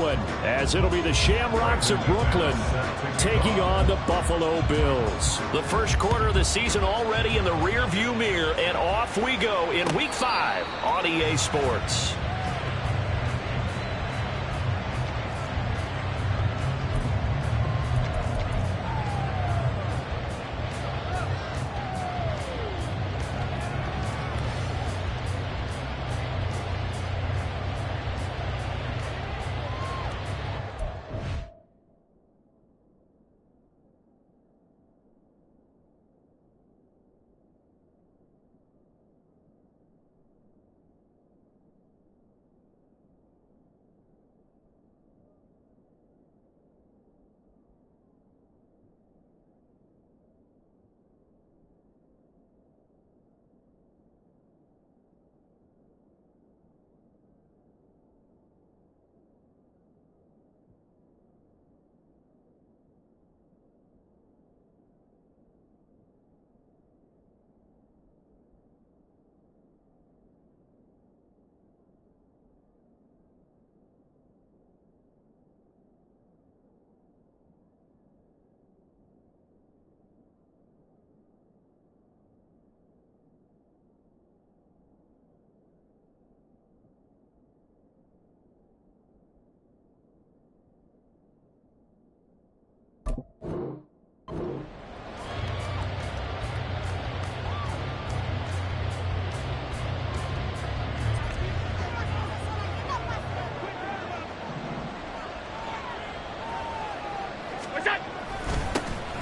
going, as it'll be the Shamrocks of Brooklyn taking on the Buffalo Bills. The first quarter of the season already in the rearview mirror, and off we go in Week 5 on EA Sports.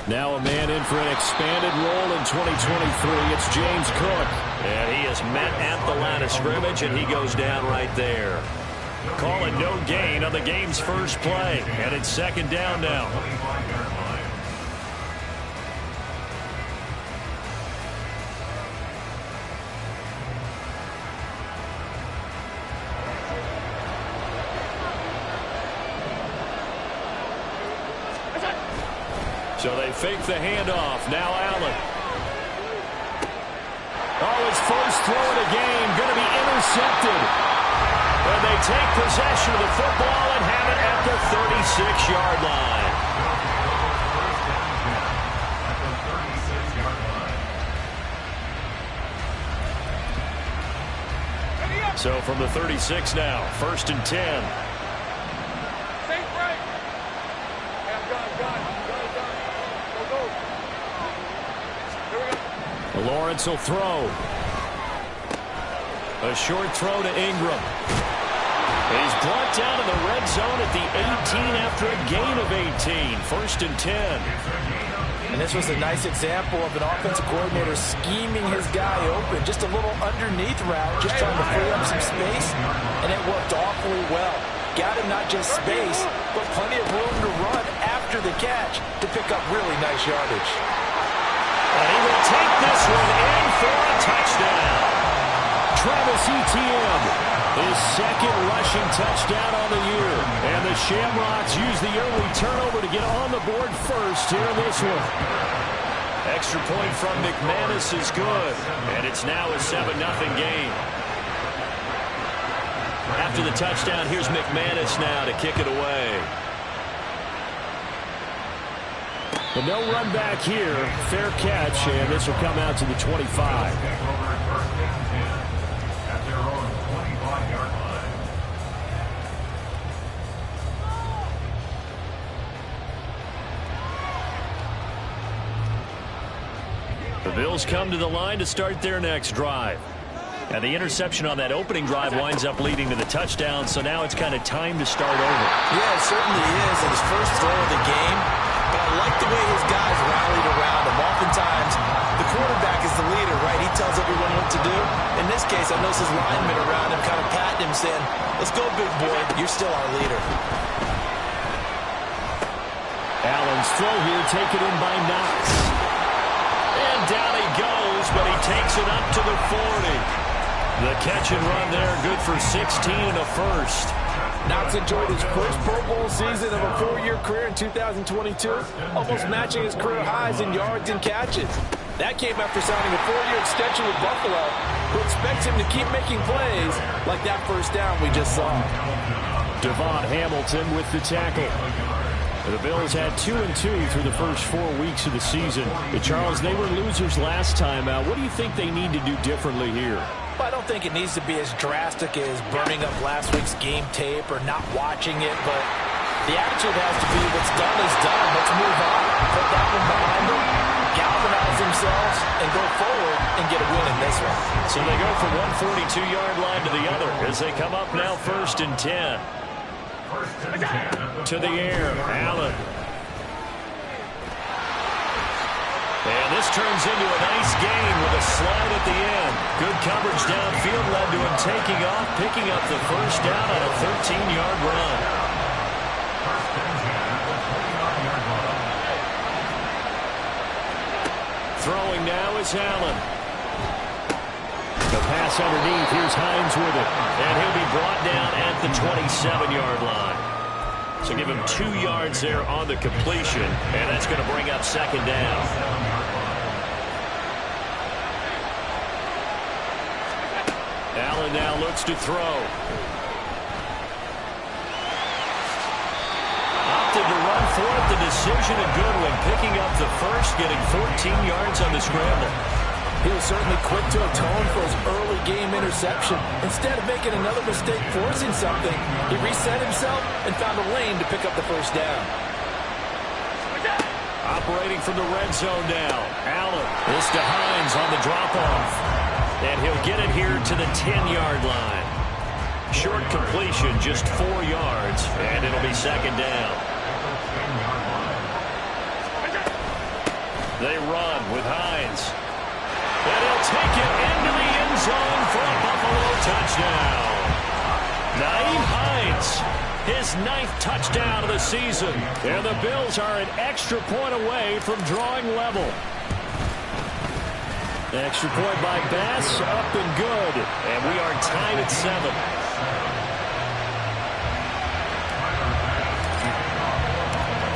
Now a man in for an expanded role in 2023. It's James Cook. And he is met at the line of scrimmage, and he goes down right there. Calling no gain on the game's first play. And it's second down now. So they fake the handoff. Now Allen. Oh, his first throw of the game going to be intercepted. And they take possession of the football and have it at the 36-yard line. So from the 36 now, 1st and 10. Lawrence will throw. A short throw to Ingram. He's brought down in the red zone at the 18 after a gain of 18. 1st and 10. And this was a nice example of an offensive coordinator scheming his guy open. Just a little underneath route, just trying to free up some space, and it worked awfully well. Got him not just space, but plenty of room to run after the catch to pick up really nice yardage. And he will take this one in for a touchdown. Travis Etienne, his second rushing touchdown on the year. And the Shamrocks use the early turnover to get on the board first here in this one. Extra point from McManus is good. And it's now a 7-0 game. After the touchdown, here's McManus now to kick it away. But no run back here. Fair catch, and this will come out to the 25. The Bills come to the line to start their next drive. And the interception on that opening drive winds up leading to the touchdown, so now it's kind of time to start over. Yeah, it certainly is. And his first throw of the game. But I like the way his guys rallied around him. Oftentimes, the quarterback is the leader, right? He tells everyone what to do. In this case, I noticed his linemen around him kind of patting him, saying, "Let's go, big boy. You're still our leader." Allen's throw here taken in by Knox. And down he goes, but he takes it up to the 40. The catch and run there, good for 16 and a first. Knox enjoyed his first Pro Bowl season of a 4-year career in 2022, almost matching his career highs in yards and catches. That came after signing a 4-year extension with Buffalo, who expects him to keep making plays like that first down we just saw. Devon Hamilton with the tackle. The Bills had 2-2 through the first 4 weeks of the season. Charles, they were losers last time out. What do you think they need to do differently here? Well, I don't think it needs to be as drastic as burning up last week's game tape or not watching it, but the attitude has to be what's done is done. Let's move on. Put that one behind them, galvanize themselves, and go forward and get a win in this one. So they go from 142-yard line to the other as they come up now 1st and 10. To the air, Allen. And this turns into a nice gain with a slide at the end. Good coverage downfield led to him taking off, picking up the first down on a 13-yard run. Throwing now is Allen. The pass underneath. Here's Hines with it. And he'll be brought down at the 27-yard line. So give him 2 yards there on the completion. And that's going to bring up 2nd down. Allen now looks to throw. Opted to run for it. The decision a good one. Picking up the first, getting 14 yards on the scramble. He was certainly quick to atone for his early game interception. Instead of making another mistake forcing something, he reset himself and found a lane to pick up the first down. Operating from the red zone now. Allen. This to Hines on the drop-off. And he'll get it here to the 10-yard line. Short completion, just 4 yards, and it'll be 2nd down. They run with Hines. And he'll take it into the end zone for a Buffalo touchdown. Nyheim Hines, his 9th touchdown of the season. And the Bills are an extra point away from drawing level. Extra point by Bass, up and good. And we are tied at 7.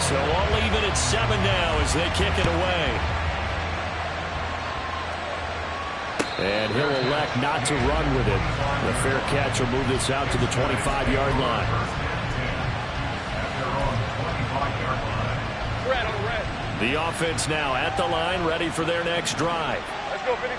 So all even at 7 now as they kick it away. And he'll elect not to run with it. The fair catch will move this out to the 25-yard line. The offense now at the line, ready for their next drive.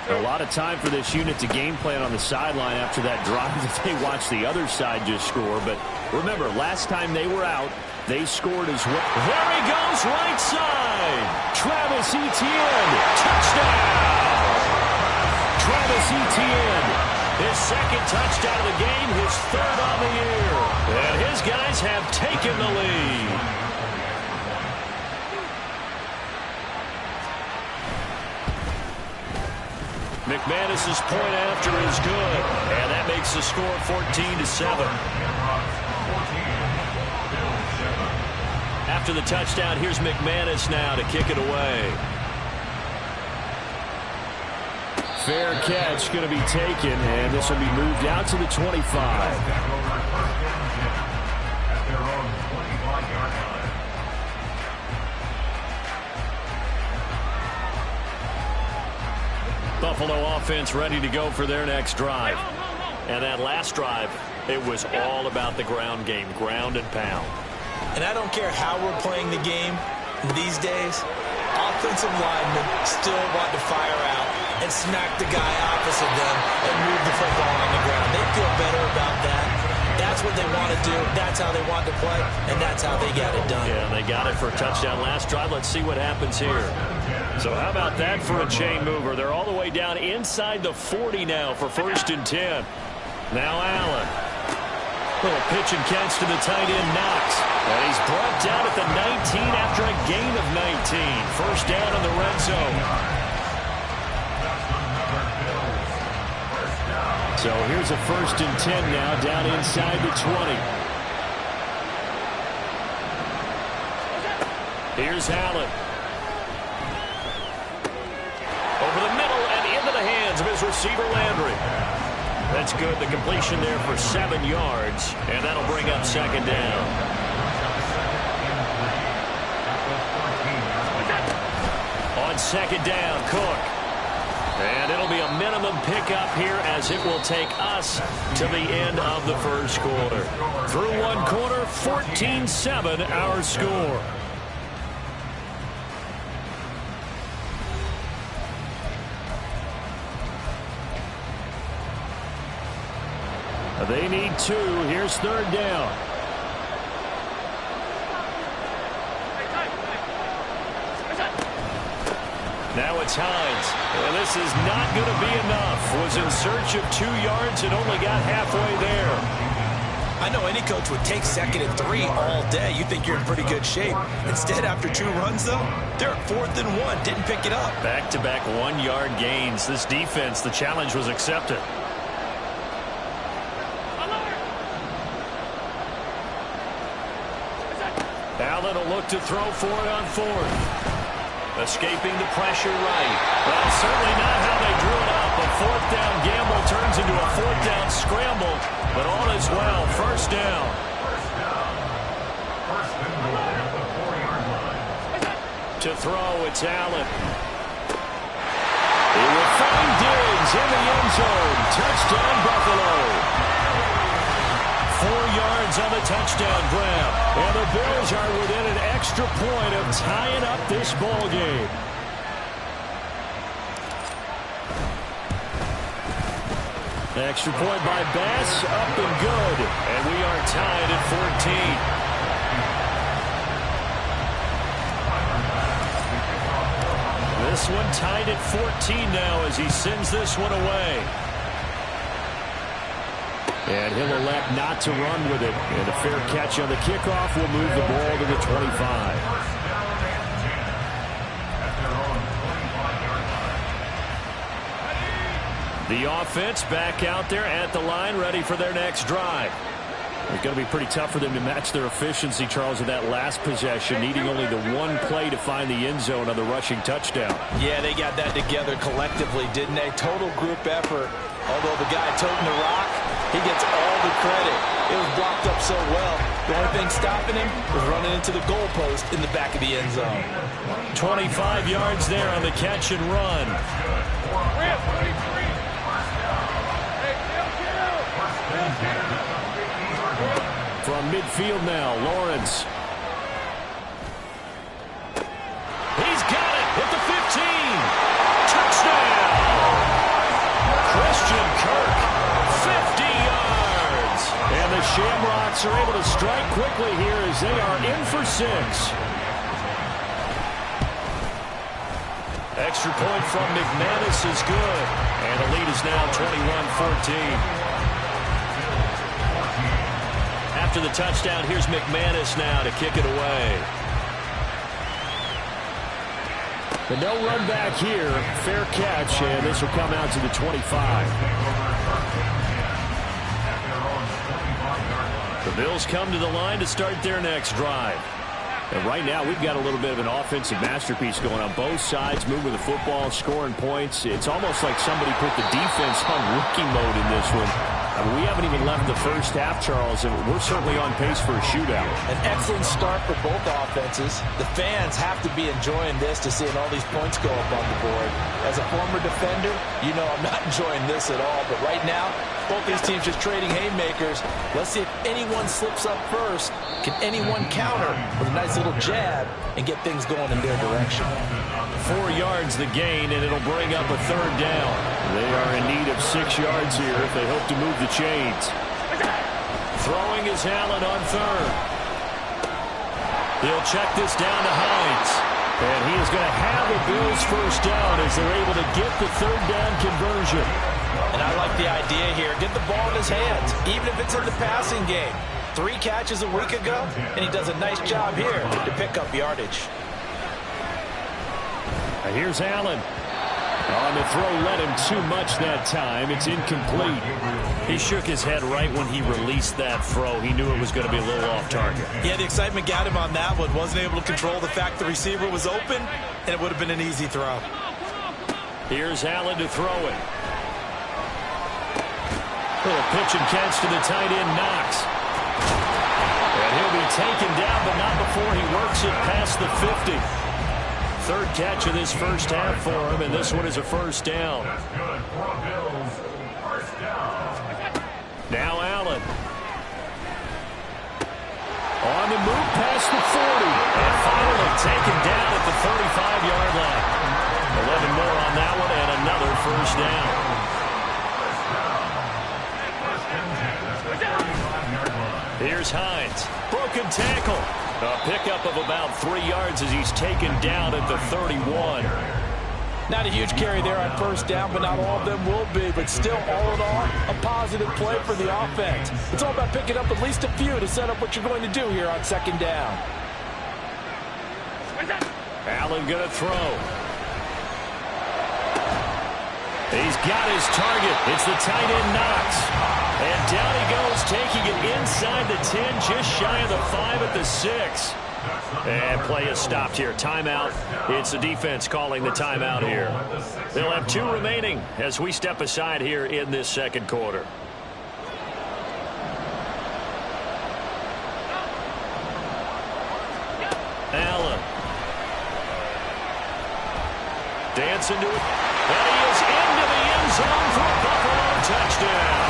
A lot of time for this unit to game plan on the sideline after that drive that they watched the other side just score. But remember, last time they were out, they scored as well. There he goes, right side. Travis Etienne, touchdown. Travis Etienne, his 2nd touchdown of the game, his 3rd on the year. And his guys have taken the lead. McManus's point after is good, and that makes the score 14-7. After the touchdown, here's McManus now to kick it away. Fair catch going to be taken, and this will be moved out to the 25. Buffalo offense ready to go for their next drive. And that last drive, it was all about the ground game, ground and pound. And I don't care how we're playing the game these days, offensive linemen still want to fire out and smack the guy opposite them and move the football on the ground. They feel better about that. That's what they want to do. That's how they want to play, and that's how they got it done. Yeah, they got it for a touchdown last drive. Let's see what happens here. So how about that for a chain mover? They're all the way down inside the 40 now for 1st and 10. Now Allen. Little pitch and catch to the tight end, Knox. And he's brought down at the 19 after a gain of 19. 1st down in the red zone. So here's a 1st and 10 now down inside the 20. Here's Allen. Over the middle and into the hands of his receiver, Landry. That's good. The completion there for 7 yards, and that'll bring up 2nd down. On 2nd down, Cook. And it'll be a minimum pickup here as it will take us to the end of the first quarter. Through one quarter, 14-7 our score. They need 2. Here's third down. Now it's Hines. And this is not going to be enough. Was in search of 2 yards and only got halfway there. I know any coach would take 2nd and 3 all day. You think you're in pretty good shape. Instead, after 2 runs, though, they're at 4th and 1. Didn't pick it up. Back-to-back 1-yard gains. This defense, the challenge was accepted. Allen will look to throw for it on 4th. Escaping the pressure right. Well, certainly not how they drew it up. A 4th down gamble turns into a 4th down scramble. But all is well. First down. To throw, it's Allen. He will find Diggs in the end zone. Touchdown, Buffalo. 4 yards on the touchdown grab. And the Bills are within an extra point of tying up this ball game. Extra point by Bass, up and good. And we are tied at 14. This one tied at 14 now as he sends this one away. And he'll elect not to run with it. And a fair catch on the kickoff will move the ball to the 25. The offense back out there at the line, ready for their next drive. It's going to be pretty tough for them to match their efficiency, Charles, in that last possession, needing only the 1 play to find the end zone on the rushing touchdown. Yeah, they got that together collectively, didn't they? Total group effort. Although the guy toting the rock, he gets all the credit. It was blocked up so well. The only thing stopping him was running into the goalpost in the back of the end zone. 25 yards there on the catch and run. From midfield now, Lawrence. He's got it at the 15. Touchdown! Christian Kirk, 50 yards. And the Shamrocks are able to strike quickly here as they are in for 6. Extra point from McManus is good. And the lead is now 21-14. After the touchdown, here's McManus now to kick it away. But no run back here. Fair catch, and this will come out to the 25. The Bills come to the line to start their next drive. And right now, we've got a little bit of an offensive masterpiece going on both sides, moving the football, scoring points. It's almost like somebody put the defense on rookie mode in this one. I mean, we haven't even left the first half, Charles, and we're certainly on pace for a shootout. An excellent start for both offenses. The fans have to be enjoying this to seeing all these points go up on the board. As a former defender, you know I'm not enjoying this at all. But right now, both these teams just trading haymakers. Let's see if anyone slips up first. Can anyone counter with a nice little jab and get things going in their direction? 4 yards the gain, and it'll bring up a third down. They are in need of 6 yards here if they hope to move the chains. Throwing is Allen on third. He'll check this down to Hines. And he is going to have the Bills first down as they're able to get the third down conversion. And I like the idea here. Get the ball in his hands, even if it's in the passing game. 3 catches a week ago, and he does a nice job here to pick up yardage. Now here's Allen. On the throw, led him too much that time. It's incomplete. He shook his head right when he released that throw. He knew it was going to be a little off target. Yeah, the excitement got him on that one. Wasn't able to control the fact the receiver was open, and it would have been an easy throw. Here's Allen to throw it. Little pitch and catch to the tight end, Knox. And he'll be taken down, but not before he works it past the 50. Third catch of this first half for him, and this one is a first down. Now Allen. On the move past the 40. And finally taken down at the 35-yard line. 11 more on that one and another first down. Here's Hines. Broken tackle. A pickup of about 3 yards as he's taken down at the 31. Not a huge carry there on first down, but not all of them will be. But still, all in all, a positive play for the offense. It's all about picking up at least a few to set up what you're going to do here on second down. Allen going to throw. He's got his target. It's the tight end Knox. And down he goes, taking it inside the 10, just shy of the 5 at the 6. And play is stopped here. Timeout. It's the defense calling the timeout here. They'll have 2 remaining as we step aside here in this second quarter. Allen. Dancing to it. And he is into the end zone for a Buffalo touchdown.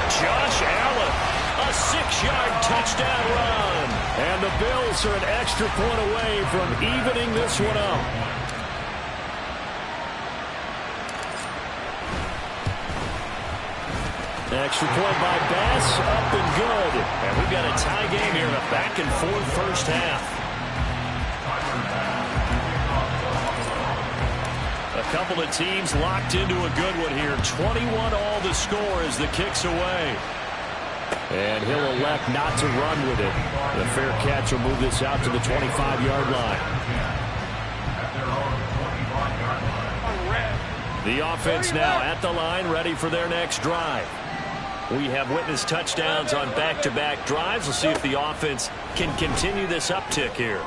Josh Allen, a 6-yard touchdown run. And the Bills are an extra point away from evening this one up. Extra point by Bass, up and good. And we've got a tie game here in a back-and-forth first half. A couple of teams locked into a good one here. 21 all the score as the kick's away. And he'll elect not to run with it. The fair catch will move this out to the 25-yard line. The offense now at the line, ready for their next drive. We have witnessed touchdowns on back-to-back drives. We'll see if the offense can continue this uptick here.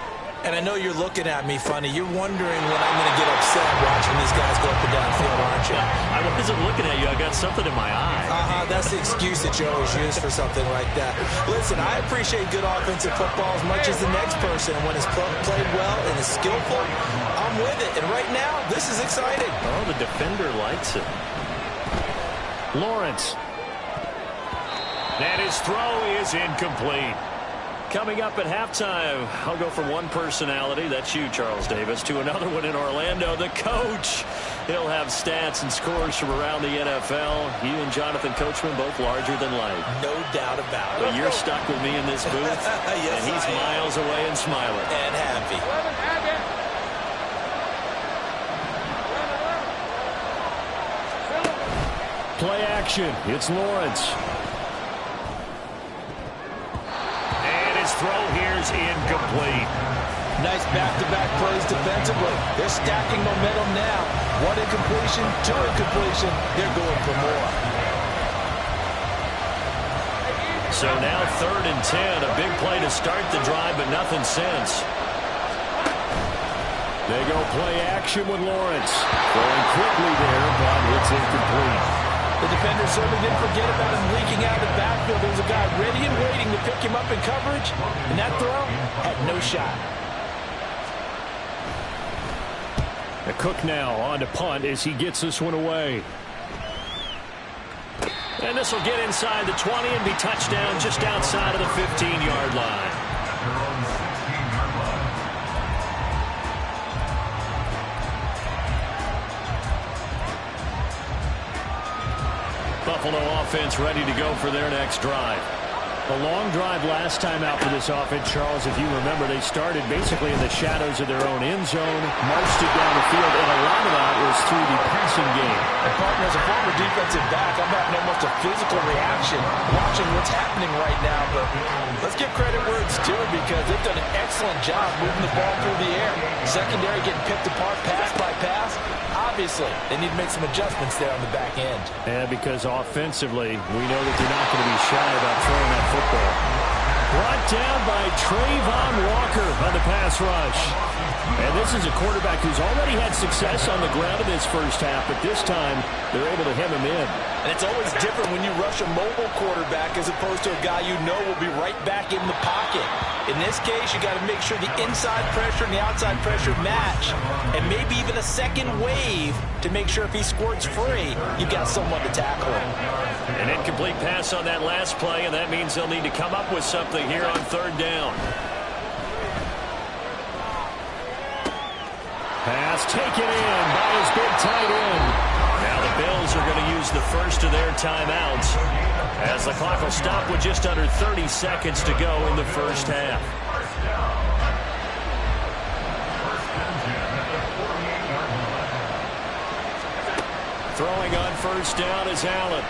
And I know you're looking at me funny. You're wondering when I'm going to get upset watching these guys go up and down the field, aren't you? I wasn't looking at you. I got something in my eye. That's the excuse that you always use for something like that. Listen, I appreciate good offensive football as much as the next person. And when it's played well and is skillful, I'm with it. And right now, this is exciting. Oh, the defender likes it. Lawrence. And his throw is incomplete. Coming up at halftime, I'll go from one personality, that's you, Charles Davis, to another one in Orlando, the coach. He'll have stats and scores from around the NFL. He and Jonathan Coachman both larger than life. No doubt about it. But you're stuck with me in this booth, yes, and he's miles away and smiling. And happy. Play action. It's Lawrence. Throw here's incomplete. Nice back-to-back plays defensively. They're stacking momentum now. 1 incompletion, 2 incompletion. They're going for more. So now 3rd and 10. A big play to start the drive, but nothing since. They go play action with Lawrence. Going quickly there, but it's incomplete. The defender certainly didn't forget about him leaking out of the backfield. There was a guy ready and waiting to pick him up in coverage, and that throw had no shot. The Cook now on to punt as he gets this one away. And this will get inside the 20 and be touchdown just outside of the 15-yard line. Buffalo offense ready to go for their next drive. A long drive last time out for this offense, Charles. If you remember, they started basically in the shadows of their own end zone, marched it down the field, and a lot of that was through the passing game. And partner, as a former defensive back, I'm having almost a physical reaction watching what's happening right now. But let's give credit where it's due because they've done an excellent job moving the ball through the air. Secondary getting picked apart pass by pass. Obviously, they need to make some adjustments there on the back end. And because offensively, we know that they're not going to be shy about throwing that football. Brought down by Trayvon Walker on the pass rush. And this is a quarterback who's already had success on the ground in this first half, but this time they're able to hem him in. And it's always different when you rush a mobile quarterback as opposed to a guy you know will be right back in the pocket. In this case, you got to make sure the inside pressure and the outside pressure match, and maybe even a second wave to make sure if he squirts free, you've got someone to tackle him. An incomplete pass on that last play, and that means they'll need to come up with something here on third down. Pass taken in by his big tight end. Now the Bills are going to use the first of their timeouts as the clock will stop with just under 30 seconds to go in the first half. Throwing on first down is Allen.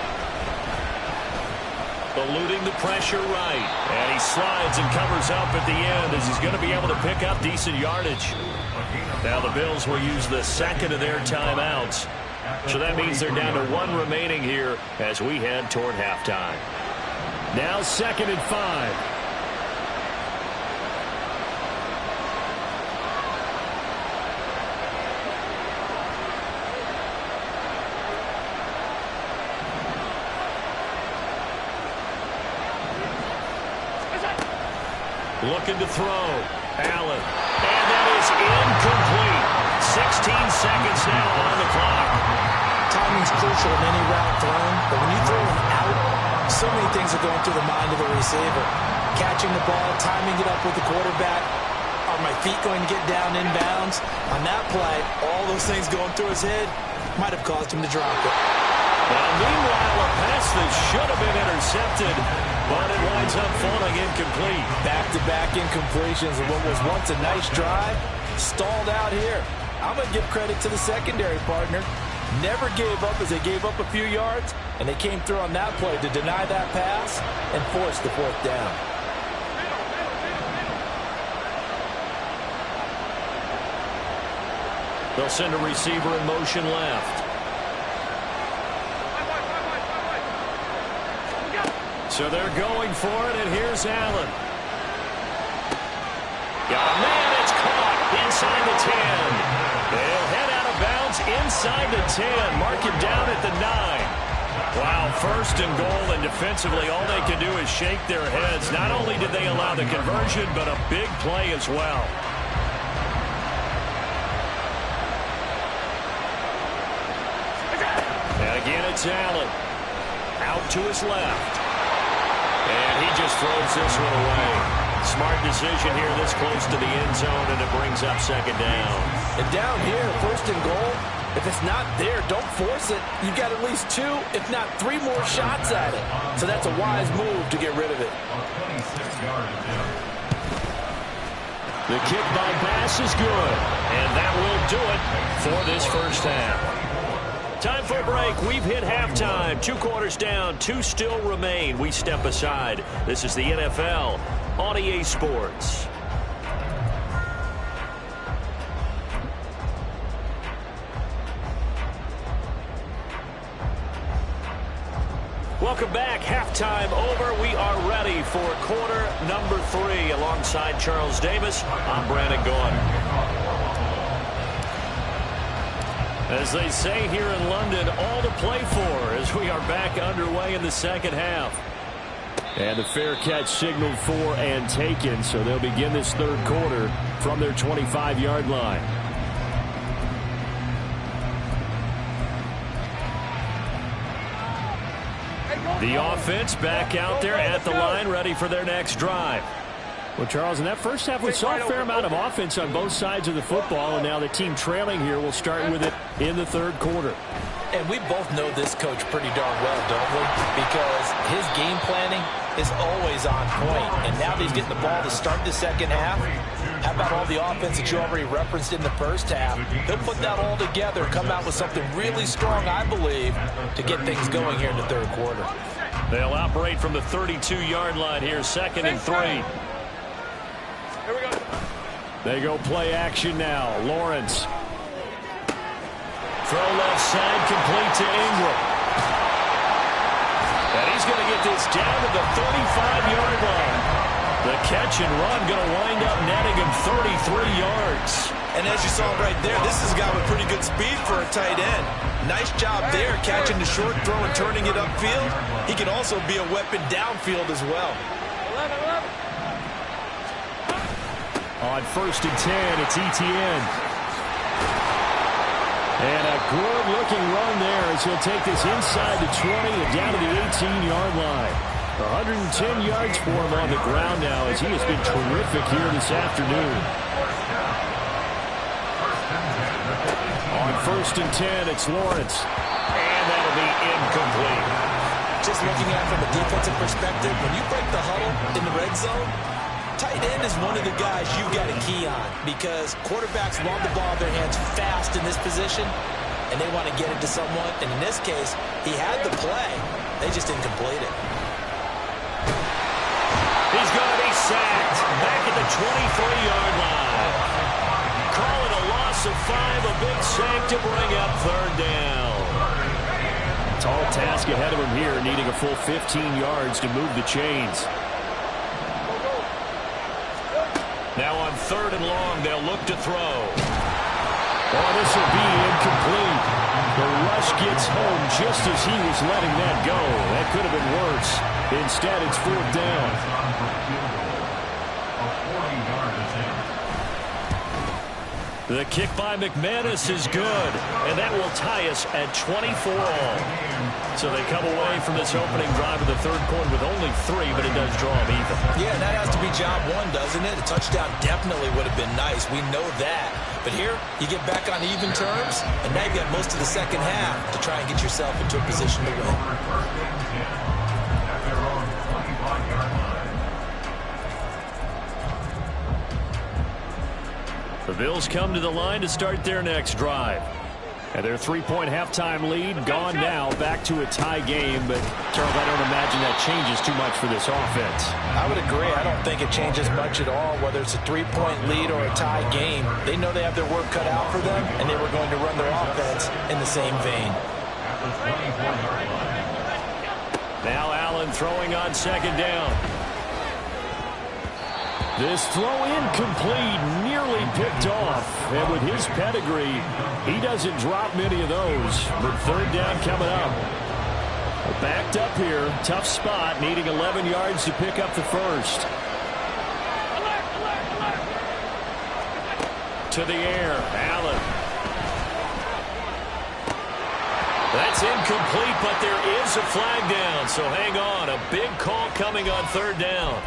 Eluding the pressure right. And he slides and covers up at the end as he's going to be able to pick up decent yardage. Now the Bills will use the second of their timeouts. So that means they're down to one remaining here as we head toward halftime. Now 2nd and 5. Looking to throw. Allen. And that is incomplete. 16 seconds now on the clock. Timing's crucial in any route thrown, but when you throw an out, so many things are going through the mind of the receiver. Catching the ball, timing it up with the quarterback. Are my feet going to get down inbounds? On that play, all those things going through his head might have caused him to drop it. Now, meanwhile, a pass that should have been intercepted, but it winds up falling incomplete. Back-to-back incompletions of what was once a nice drive, stalled out here. I'm going to give credit to the secondary partner. Never gave up as they gave up a few yards, and they came through on that play to deny that pass and force the fourth down. They'll send a receiver in motion left. So they're going for it, and here's Allen. Got a man, it's caught inside the 10. They'll head out of bounds inside the 10. Mark him down at the 9. Wow, 1st and goal, and defensively all they can do is shake their heads. Not only did they allow the conversion, but a big play as well. And again, it's Allen. Out to his left. And he just throws this one away. Smart decision here this close to the end zone, and it brings up 2nd down. And down here, 1st and goal, if it's not there, don't force it. You've got at least 2, if not 3 more shots at it. So that's a wise move to get rid of it. The kick by Bass is good. And that will do it for this first half. Time for a break. We've hit halftime. 2 quarters down. 2 still remain. We step aside. This is the NFL on EA Sports. Welcome back. Halftime over. We are ready for quarter number 3. Alongside Charles Davis, I'm Brandon Gaudin. As they say here in London, all to play for as we are back underway in the second half. And the fair catch signaled for and taken, so they'll begin this third quarter from their 25-yard line. The offense back out there at the line, ready for their next drive. Well, Charles, in that first half, we saw a fair amount of offense on both sides of the football, and now the team trailing here will start with it in the third quarter. And we both know this coach pretty darn well, don't we? Because his game planning is always on point. And now that he's getting the ball to start the second half, how about all the offense that you already referenced in the first half? He'll put that all together, come out with something really strong, I believe, to get things going here in the third quarter. They'll operate from the 32-yard line here, 2nd and 3. Here we go. They go play action now. Lawrence. Throw left side, complete to Ingram. And he's going to get this down to the 35-yard line. The catch and run going to wind up netting him 33 yards. And as you saw right there, this is a guy with pretty good speed for a tight end. Nice job there catching the short throw and turning it upfield. He can also be a weapon downfield as well. On 1st and 10, it's Etienne. And a good-looking run there as he'll take this inside the 20 and down to the 18-yard line. 110 yards for him on the ground now as he has been terrific here this afternoon. On 1st and 10, it's Lawrence. And that'll be incomplete. Just looking at it from a defensive perspective, when you break the huddle in the red zone, tight end is one of the guys you've got to key on because quarterbacks want the ball in their hands fast in this position, and they want to get it to someone. And in this case, he had the play. They just didn't complete it. He's going to be sacked back at the 23-yard line. Call it a loss of 5, a big sack to bring up 3rd down. Tall task ahead of him here, needing a full 15 yards to move the chains. Now on 3rd and long, they'll look to throw. Oh, this will be incomplete. The rush gets home just as he was letting that go. That could have been worse. Instead, it's 4th down. The kick by McManus is good, and that will tie us at 24 all. So they come away from this opening drive of the 3rd quarter with only 3, but it does draw them even. Yeah, that has to be job 1, doesn't it? A touchdown definitely would have been nice. We know that. But here, you get back on even terms, and now you've got most of the second half to try and get yourself into a position to win. The Bills come to the line to start their next drive. And their 3-point halftime lead gone now, back to a tie game. But, Charles, I don't imagine that changes too much for this offense. I would agree. I don't think it changes much at all, whether it's a 3-point lead or a tie game. They know they have their work cut out for them, and they were going to run their offense in the same vein. Now Allen throwing on 2nd down. This throw incomplete, nearly picked off. And with his pedigree, he doesn't drop many of those. But 3rd down coming up. Backed up here, tough spot, needing 11 yards to pick up the first. To the air, Allen. That's incomplete, but there is a flag down, so hang on. A big call coming on 3rd down.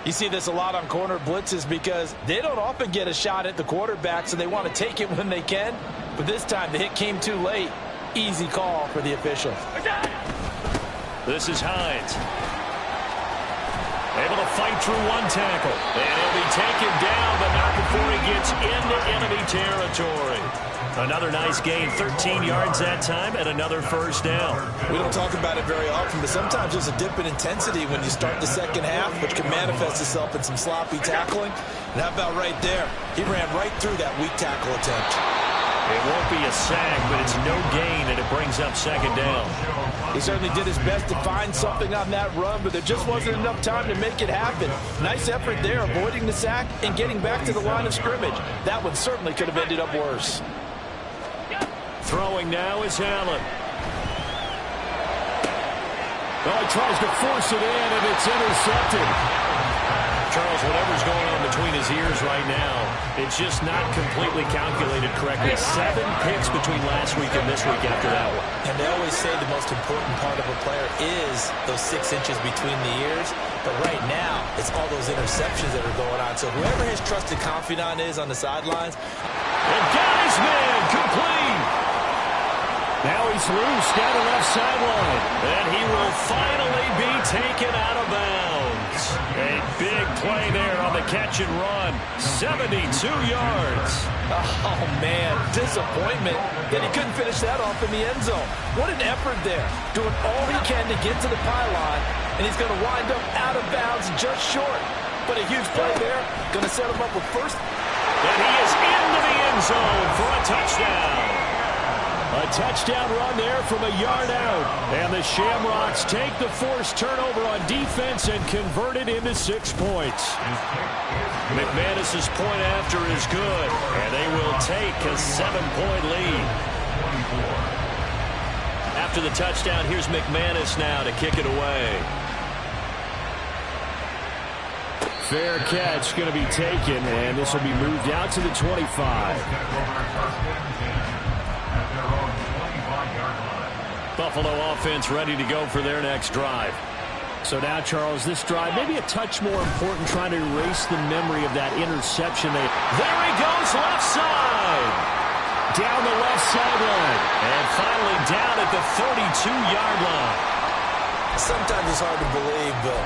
You see this a lot on corner blitzes because they don't often get a shot at the quarterback, so they want to take it when they can. But this time, the hit came too late. Easy call for the official. This is Hines. Able to fight through 1 tackle. And he'll be taken down, but not before he gets into enemy territory. Another nice gain, 13 yards that time, and another 1st down. We don't talk about it very often, but sometimes there's a dip in intensity when you start the second half, which can manifest itself in some sloppy tackling. And how about right there? He ran right through that weak tackle attempt. It won't be a sack, but it's no gain, and it brings up 2nd down. He certainly did his best to find something on that run, but there just wasn't enough time to make it happen. Nice effort there, avoiding the sack and getting back to the line of scrimmage. That one certainly could have ended up worse. Throwing now is Allen. Oh, he tries to force it in, and it's intercepted. Charles, whatever's going on between his ears right now, it's just not completely calculated correctly. 7 picks between last week and this week after that one. And they always say the most important part of a player is those 6 inches between the ears. But right now, it's all those interceptions that are going on. So whoever his trusted confidant is on the sidelines. And got his man complete. Now he's loose down the left sideline. And he will finally be taken out of bounds. A big play there on the catch and run. 72 yards. Oh, man, disappointment that he couldn't finish that off in the end zone. What an effort there, doing all he can to get to the pylon, and he's going to wind up out of bounds just short. But a huge play there, going to set him up with first. And he is into the end zone for a touchdown. A touchdown run there from a yard out. And the Shamrocks take the forced turnover on defense and convert it into 6 points. McManus's point after is good, and they will take a 7-point lead. After the touchdown, here's McManus now to kick it away. Fair catch going to be taken, and this will be moved out to the 25. Buffalo offense ready to go for their next drive. So now, Charles, this drive maybe a touch more important, trying to erase the memory of that interception. There he goes, left side. Down the left sideline. And finally down at the 32-yard line. Sometimes it's hard to believe, but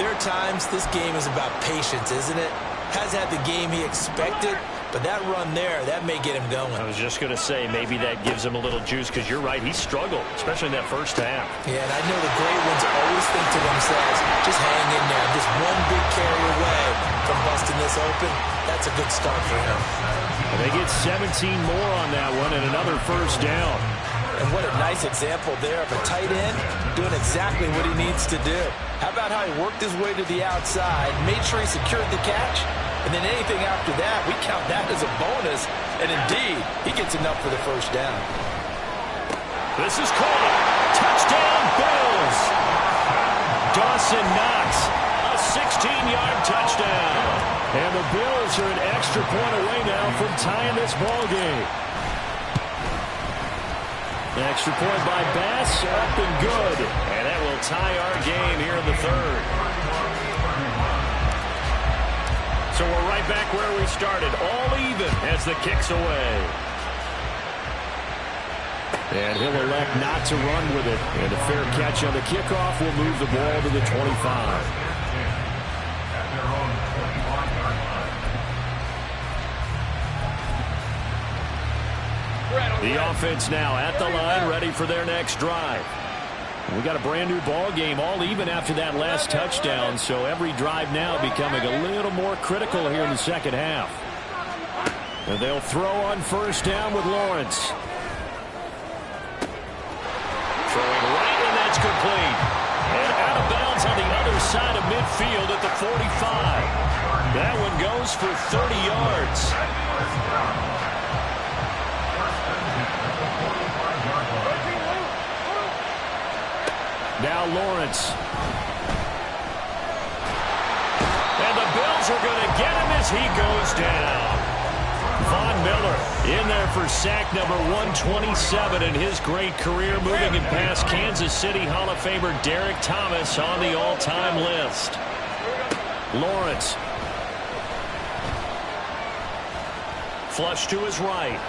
there are times this game is about patience, isn't it? Has had the game he expected, but that run there, that may get him going. I was just going to say, maybe that gives him a little juice, because you're right, he struggled, especially in that first half. Yeah, and I know the great ones always think to themselves, just hang in there. Just one big carry away from busting this open. That's a good start for him. And they get 17 more on that one and another first down. And what a nice example there of a tight end doing exactly what he needs to do. How about how he worked his way to the outside, made sure he secured the catch, and then anything after that, we count that as a bonus. And indeed, he gets enough for the first down. This is caught. Touchdown, Bills. Dawson Knox, a 16-yard touchdown. And the Bills are an extra point away now from tying this ball game. Extra point by Bass, up and good. And that will tie our game here in the third. So we're right back where we started, all even as the kick's away. And he'll elect not to run with it. And a fair catch on the kickoff will move the ball to the 25. The offense now at the line, ready for their next drive. We got a brand new ball game, all even after that last touchdown, so every drive now becoming a little more critical here in the second half. And they'll throw on first down with Lawrence. Throwing right, and that's complete. And out of bounds on the other side of midfield at the 45. That one goes for 30 yards. Now Lawrence. And the Bills are going to get him as he goes down. Von Miller in there for sack number 127 in his great career, moving it past Kansas City Hall of Famer Derek Thomas on the all-time list. Lawrence. Flush to his right.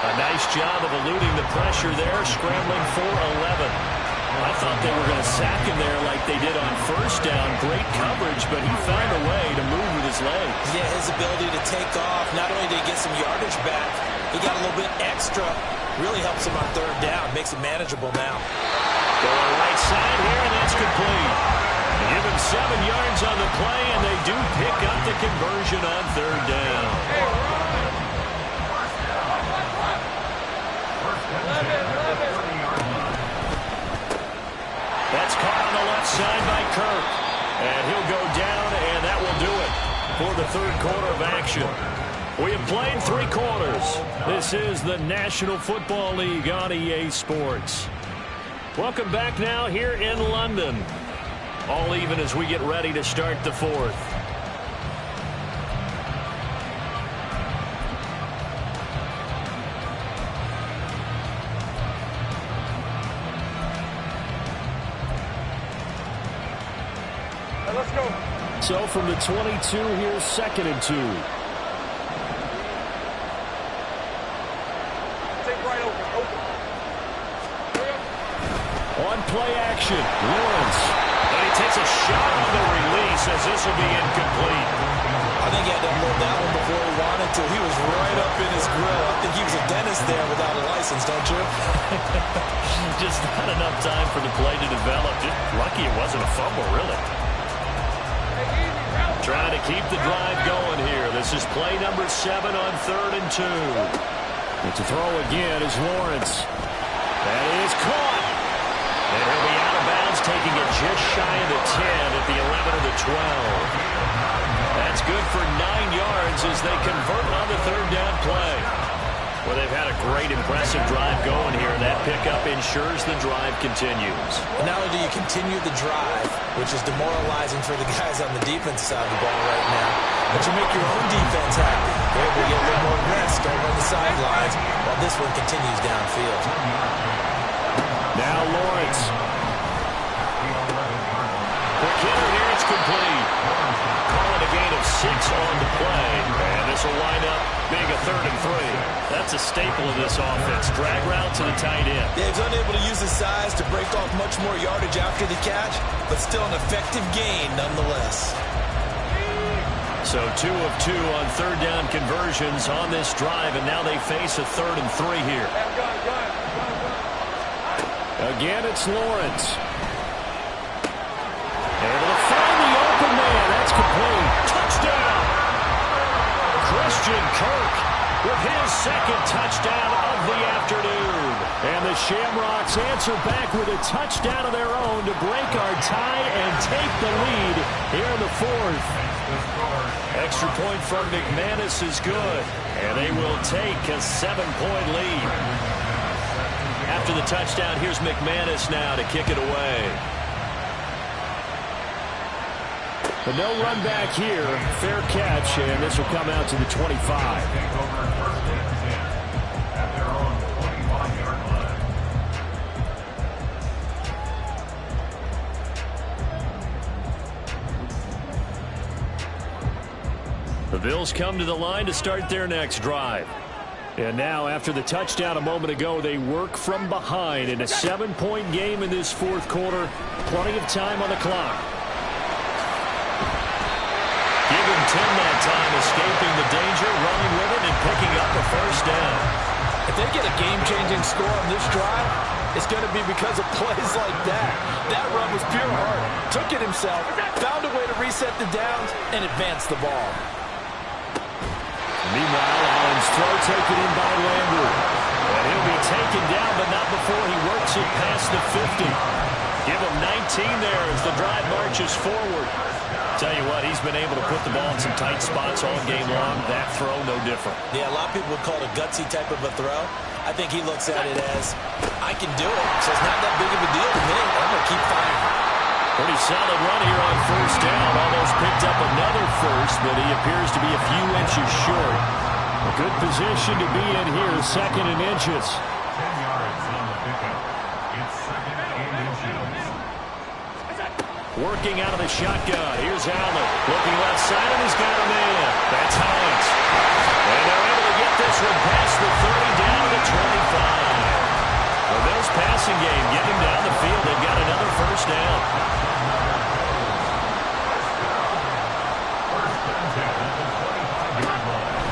A nice job of eluding the pressure there, scrambling for 11. I thought they were going to sack him there like they did on first down. Great coverage, but he found a way to move with his legs. Yeah, his ability to take off, not only did he get some yardage back, he got a little bit extra. Really helps him on third down, makes it manageable now. Going right side here, and that's complete. Give him 7 yards on the play, and they do pick up the conversion on third down. That's caught on the left side by Kirk. And he'll go down, and that will do it for the third quarter of action. We have played 3 quarters. This is the National Football League on EA Sports. Welcome back now here in London. All even as we get ready to start the fourth. Let's go. So from the 22, here's 2nd and 2. Take right open. On play action, Lawrence. And he takes a shot on the release as this will be incomplete. I think he had to unload that one before he wanted to. He was right up in his grill. I think he was a dentist there without a license, don't you? Just not enough time for the play to develop. Just lucky it wasn't a fumble, really. Trying to keep the drive going here. This is play number 7 on 3rd and 2. And to throw again is Lawrence. That is caught. And he'll be out of bounds, taking it just shy of the 10 at the 11 or the 12. That's good for 9 yards as they convert on the third down play. Well, they've had a great, impressive drive going here. That pickup ensures the drive continues. And not only do you continue the drive, which is demoralizing for the guys on the defense side of the ball right now, but you make your own defense happy. They're able to get a little more rest over on the sidelines while this one continues downfield. Now Lawrence. Quick hitter here, it's complete. Calling a gain of 6 on the play, and this will wind up being a 3rd and 3. That's a staple of this offense. Drag route to the tight end. Yeah, he's unable to use his size to break off much more yardage after the catch, but still an effective gain nonetheless. So 2 of 2 on third down conversions on this drive, and now they face a 3rd and 3 here. Again, it's Lawrence. Able to find the open man. That's complete. Touchdown! Christian Kirk with his 2nd touchdown of the afternoon. And the Shamrocks answer back with a touchdown of their own to break our tie and take the lead here in the 4th. Extra point from McManus is good, and they will take a 7-point lead. After the touchdown, here's McManus now to kick it away. But no run back here. Fair catch, and this will come out to the 25. The Bills come to the line to start their next drive. And now, after the touchdown a moment ago, they work from behind in a 7-point game in this 4th quarter. Plenty of time on the clock. Give him 10 that time, escaping the danger, running with it, and picking up a 1st down. If they get a game-changing score on this drive, it's going to be because of plays like that. That run was pure heart. Took it himself, found a way to reset the downs, and advance the ball. Meanwhile, Allen's throw taken in by Landry. And he'll be taken down, but not before he works it past the 50. Give him 19 there as the drive marches forward. Tell you what, he's been able to put the ball in some tight spots all game long. That throw, no different. Yeah, a lot of people would call it a gutsy type of a throw. I think he looks at it as, I can do it, so it's not that big of a deal to me. I'm going to keep firing. Pretty solid run here on 1st down. Almost picked up another 1st, but he appears to be a few inches short. A good position to be in here, 2nd and inches. 10 yards on the pickup. It's 2nd and inches. Working out of the shotgun. Here's Allen. Looking left side, and he's got a man. That's Hines. And they're able to get this one past the 30 down to the 25. The Bills passing game getting down the field. They've got another 1st down.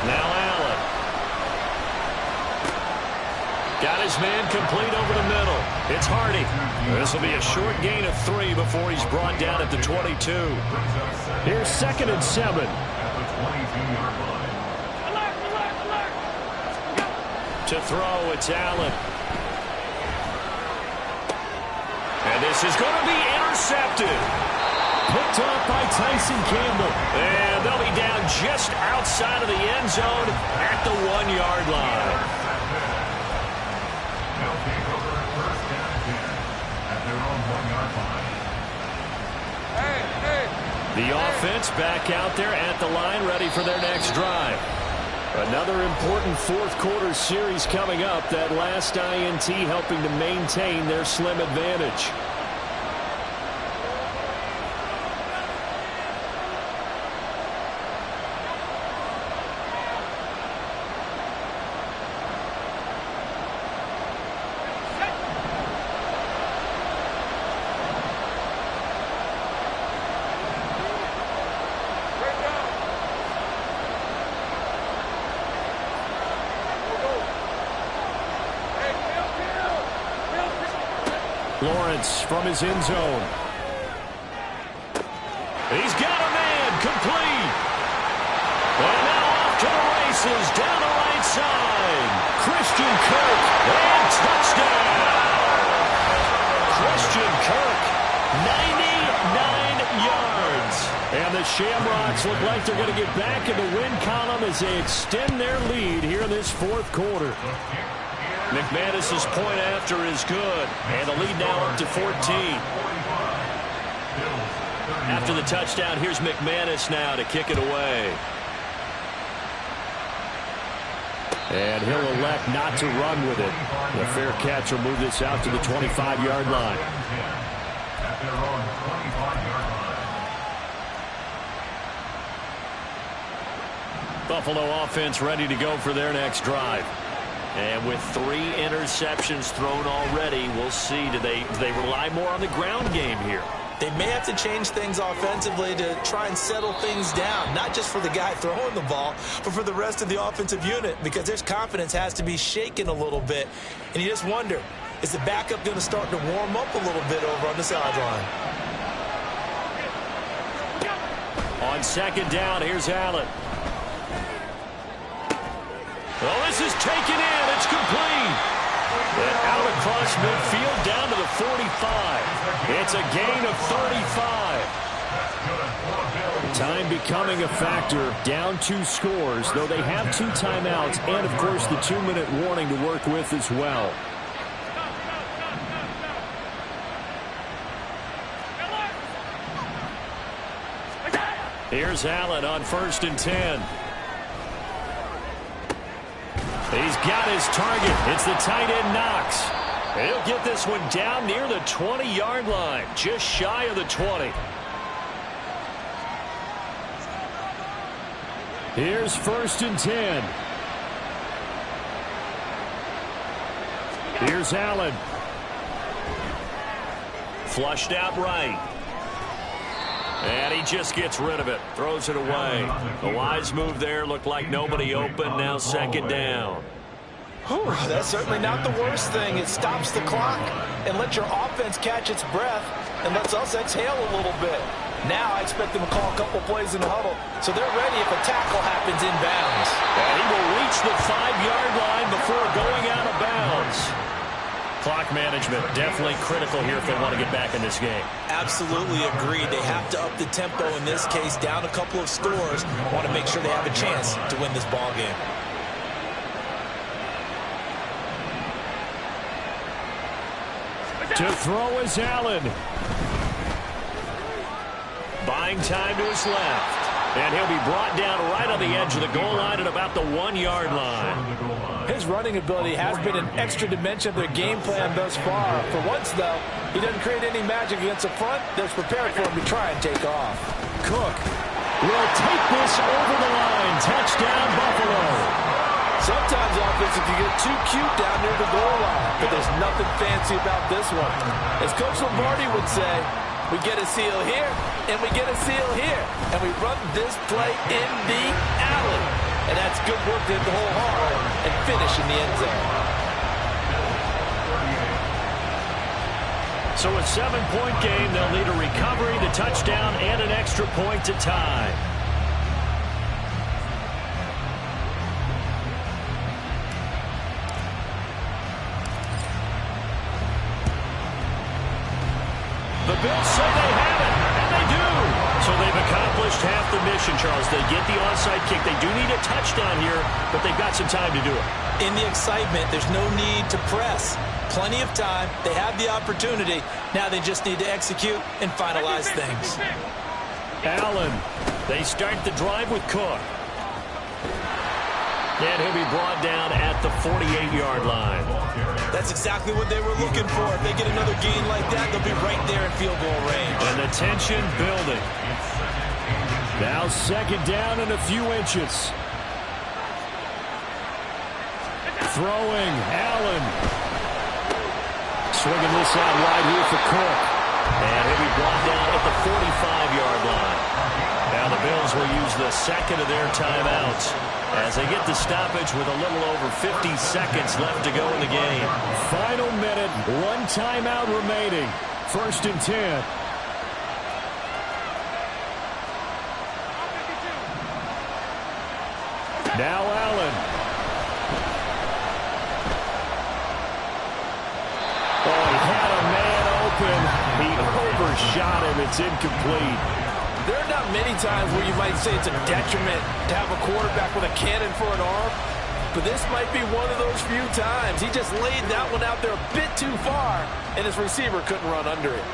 Now Allen. Got his man complete over the middle. It's Hardy. This will be a short gain of 3 before he's brought down at the 22. Here's 2nd and 7. To throw, it's Allen. And this is going to be intercepted. Picked off by Tyson Campbell. And they'll be down just outside of the end zone at the 1-yard line. They'll take over 1st down 10 at their own 1-yard line. The offense back out there at the line, ready for their next drive. Another important 4th quarter series coming up. That last INT helping to maintain their slim advantage. Lawrence from his end zone. He's got a man complete. And now off to the races down the right side. Christian Kirk, and touchdown! Christian Kirk, 99 yards. And the Shamrocks look like they're going to get back in the win column as they extend their lead here in this fourth quarter. McManus's point after is good, and the lead now up to 14. After the touchdown, here's McManus now to kick it away. And he'll elect not to run with it. The fair catch will move this out to the 25-yard line. Buffalo offense ready to go for their next drive. And with 3 interceptions thrown already, we'll see. Do they rely more on the ground game here? They may have to change things offensively to try and settle things down, not just for the guy throwing the ball, but for the rest of the offensive unit, because their confidence has to be shaken a little bit. And you just wonder, is the backup going to start to warm up a little bit over on the sideline? On second down, here's Allen. Oh, this is taken in. It's complete. And out across midfield down to the 45. It's a gain of 35. Time becoming a factor. Down 2 scores, though they have 2 timeouts and, of course, the 2-minute warning to work with as well. Here's Allen on 1st and 10. He's got his target. It's the tight end Knox. He'll get this one down near the 20-yard line, just shy of the 20. Here's 1st and 10. Here's Allen. Flushed out right. And he just gets rid of it. Throws it away. A wise move there. Looked like nobody open. Now second down. Whew, that's certainly not the worst thing. It stops the clock and lets your offense catch its breath and lets us exhale a little bit. Now I expect them to call a couple plays in the huddle, so they're ready if a tackle happens inbounds. And he will reach the 5-yard line before going out of bounds. Clock management definitely critical here if they want to get back in this game. Absolutely agreed. They have to up the tempo in this case, down a couple of scores. Want to make sure they have a chance to win this ball game. To throw is Allen. Buying time to his left. And he'll be brought down right on the edge of the goal line at about the 1-yard line. His running ability has been an extra dimension of their game plan thus far. For once, though, he doesn't create any magic against the front. They're prepared for him to try and take off. Cook will take this over the line. Touchdown, Buffalo. Sometimes offensive can get too cute down near the goal line, but there's nothing fancy about this one. As Coach Lombardi would say, we get a seal here, and we get a seal here, and we run this play in the alley. And that's good work to hit the hole hard and finish in the end zone. So a 7-point game, they'll need a recovery, the touchdown, and an extra point to tie. The Bills say they have it, and they do. So they've accomplished half the mission, Charles. They get the onside kick. They do need a touchdown here, but they've got some time to do it. In the excitement, there's no need to press. Plenty of time. They have the opportunity. Now they just need to execute and finalize things. Allen. They start the drive with Cook. And he'll be brought down at the 48-yard line. That's exactly what they were looking for. If they get another gain like that, they'll be right there in field goal range. And the tension building. Now second down and a few inches. Throwing, Allen. Swinging this out wide here for Cook. And he'll be brought down at the 45-yard line. Now the Bills will use the second of their timeouts as they get the stoppage with a little over 50 seconds left to go in the game. Final minute, 1 timeout remaining. 1st and 10. Now Allen. shot, and it's incomplete. There are not many times where you might say it's a detriment to have a quarterback with a cannon for an arm, but this might be one of those few times. He just laid that one out there a bit too far, and his receiver couldn't run under it.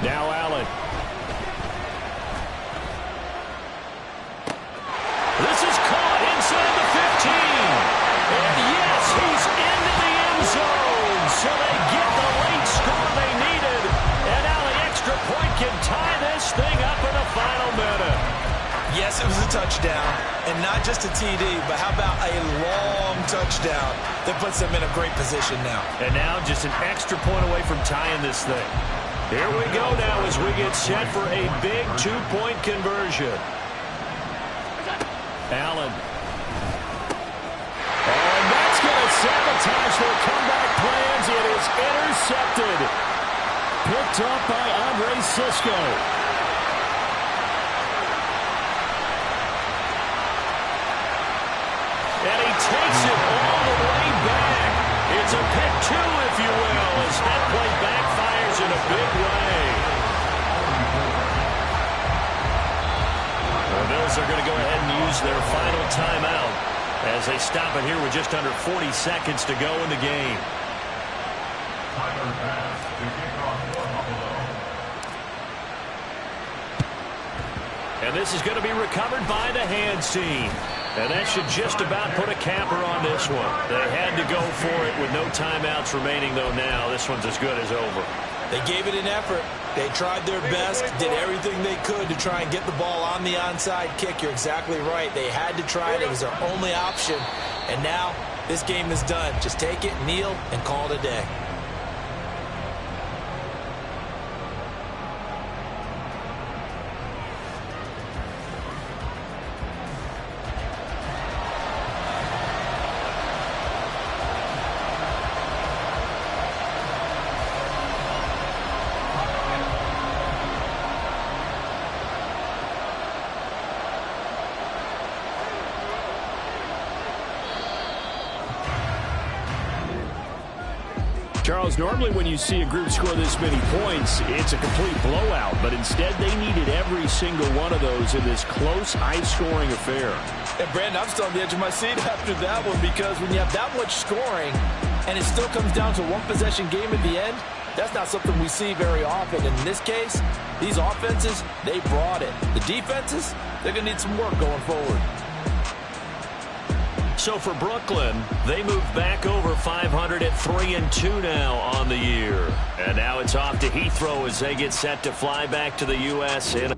Now Allen. This is caught inside the 15. And yes, he's into the end zone. So they get the late score they needed. And now the extra point can tie this thing up in the final minute. Yes, it was a touchdown, and not just a TD, but how about a long touchdown that puts them in a great position now. And now just an extra point away from tying this thing. Here we go now as we get set for a big two-point conversion. Allen. And that's going to sabotage their comeback plans. It is intercepted. Picked up by Andre Sisco. And he takes it all the way back. It's a pick two, if you will, as that play backfires in a big way. The Bills are going to go ahead and use their final timeout as they stop it here with just under 40 seconds to go in the game. And this is going to be recovered by the hands team. And that should just about put a capper on this one. They had to go for it with no timeouts remaining, though now this one's as good as over. They gave it an effort. They tried their best, did everything they could to try and get the ball on the onside kick. You're exactly right. They had to try it. It was their only option. And now this game is done. Just take it, kneel, and call it a day. Charles, normally when you see a group score this many points, it's a complete blowout. But instead, they needed every single one of those in this close, high-scoring affair. And, Brandon, I'm still on the edge of my seat after that one because when you have that much scoring and it still comes down to one possession game at the end, that's not something we see very often. And in this case, these offenses, they brought it. The defenses, they're going to need some work going forward. So for Brooklyn, they move back over 500 at 3-2 now on the year. And now it's off to Heathrow as they get set to fly back to the U.S. in